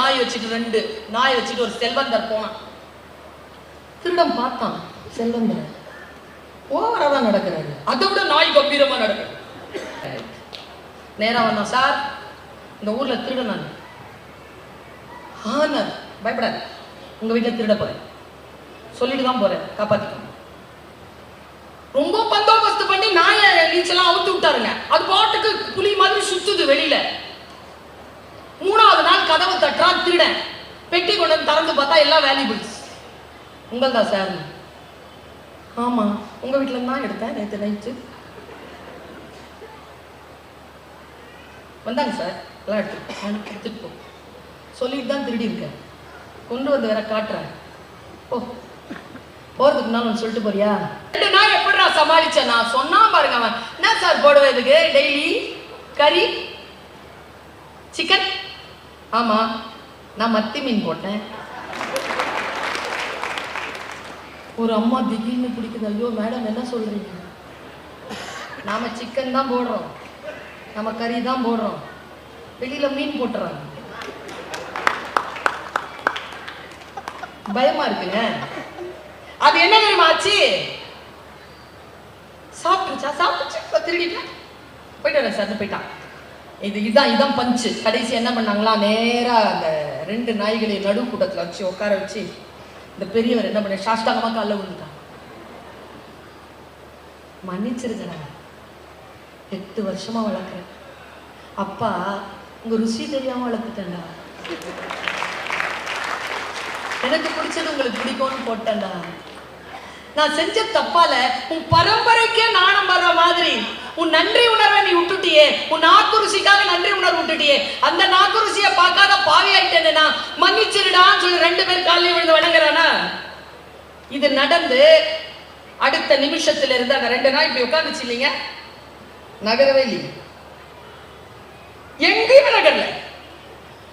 நாய் வச்சுட்டு 2 நாய் வச்சுட்டு ஒரு செல்வந்தர் போனான். திருடன் பார்த்தான் செல்வந்தர் ஓவரா தான் நடக்கிறாரு, அதை விட நாய் கம்பீரமா நடக்குது. நேரா வந்தான், சார் இந்த ஊர்ல திருடன் நான். பயப்படாது, உங்க வீட்டுல திருட போறேன், சொல்லிட்டு தான் போறேன், காப்பாத்திக்கணும். ரொம்ப பந்தோபஸ்து பண்ணி நாயை நீச்சலாம் அவுத்து விட்டாருங்க. அது பாட்டுக்கு புலி மாதிரி சுத்துது வெளியில. 3வது நாள் கதவு தட்டுறான் திருடன். பெட்டி கொண்டு வந்து திறந்து பார்த்தா எல்லாம் வேல்யூபிள்ஸ். உங்கள் தான் சார்? ஆமா, உங்க வீட்டுல தான் எடுத்தேன் நேற்று நைட்டு. வந்தாங்க சார், எல்லாம் எடுத்துட்டு போ சொல்லிட்டு தான் திருடி இருக்கேன், கொண்டு வந்து வேற காட்டுறேன். ஓ, போறதுக்கு முன்னாலும் சொல்லிட்டு போறியா? 2 நாள் எப்படிடா சமாளிச்சேன் நான் சொன்னா பாருங்க. அவன் என்ன சார் போடுவேன் இதுக்கு டெய்லி? கறி சிக்கன்? ஆமா, நான் மத்தி மீன் போட்டேன். ஒரு அம்மா திடீர்னு பிடிக்குது. ஐயோ மேடம் என்ன சொல்றீங்க? நாம சிக்கன் தான் போடுறோம், நம்ம கறி தான் போடுறோம், வெளியில மீன் போட்டுறாங்க. பயமா இருக்குங்க. அது என்ன தெரியுமா ஆச்சு? சாப்பிட்டுச்சு திருடிட்டேன், போயிட்டு வரேன் சார் போயிட்டான். இதான் பஞ்சு. கடைசி என்ன பண்ணாங்களா, நேரா அந்த 2 நாய்களை நடு கூட்டத்தில் வச்சு உட்கார வச்சு இந்த பெரியவர் என்ன பண்ண சாஷ்டாங்கமா காலைல விழுந்துட்டான். மன்னிச்சிருக்கா, 8 வருஷமா வளர்க்குறேன் அப்பா, உங்க ருசி தெரியாம வளர்த்துட்டேன்டா, எனக்கு பிடிச்சது உங்களுக்கு பிடிக்கும்னு போட்டேன்டா. நான் செஞ்ச தப்பால உன் பரம்பரைக்கே நாணம் வர்ற மாதிரி உன் நன்றி உணர்வை நீ விட்டுட்டியே, உன் நாக்கு ருசிக்காக நன்றி உணர்வு விட்டுட்டியே, அந்த நாக்கு ருசியை பார்க்காத பாவி ஆயிட்டேன்னா மன்னிச்சிருடான்னு சொல்லி 2 பேர் காலையில் விழுந்து வணங்குறானா. இது நடந்து அடுத்த நிமிஷத்துல இருந்து அந்த 2 நாள் இப்படி உட்காந்துச்சு இல்லைங்க, நகரவே இல்லைங்க, எங்கேயுமே நகரல.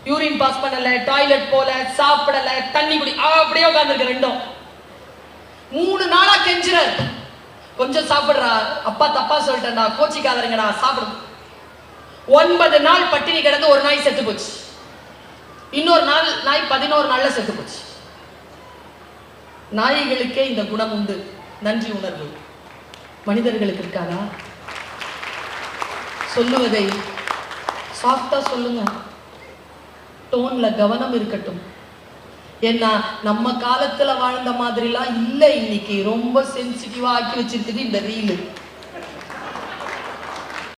யூரின் பாஸ் பண்ணல, டாய்லெட் போல, சாப்பிடல, தண்ணி குடி, அப்படியே உட்காந்துருக்கு 2ம். 3 நாளா கெஞ்சுறாரு, கொஞ்சம் சாப்பிடுறா, அப்பா தப்பா சொல்லிட்டேன்டா, கோச்சிக்காதீங்கடா, சாப்பிடு. 9 நாள் பட்டினி கிடந்து ஒரு நாய் செத்து போச்சு. இன்னொரு நாய் 11 நாள்ல செத்து போச்சு. நாய்களுக்கே இந்த குணம் உண்டு, நன்றி உணர்வு. மனிதர்களுக்கு இருக்காதா? சொல்லுவதை சாஃப்டா சொல்லுங்க, டோன்ல கவனம் இருக்கட்டும். ஏன்னா நம்ம காலத்துல வாழ்ந்த மாதிரிலாம் இல்லை, இன்னைக்கு ரொம்ப சென்சிட்டிவா ஆக்கி வச்சிருக்குது இந்த ரீலு.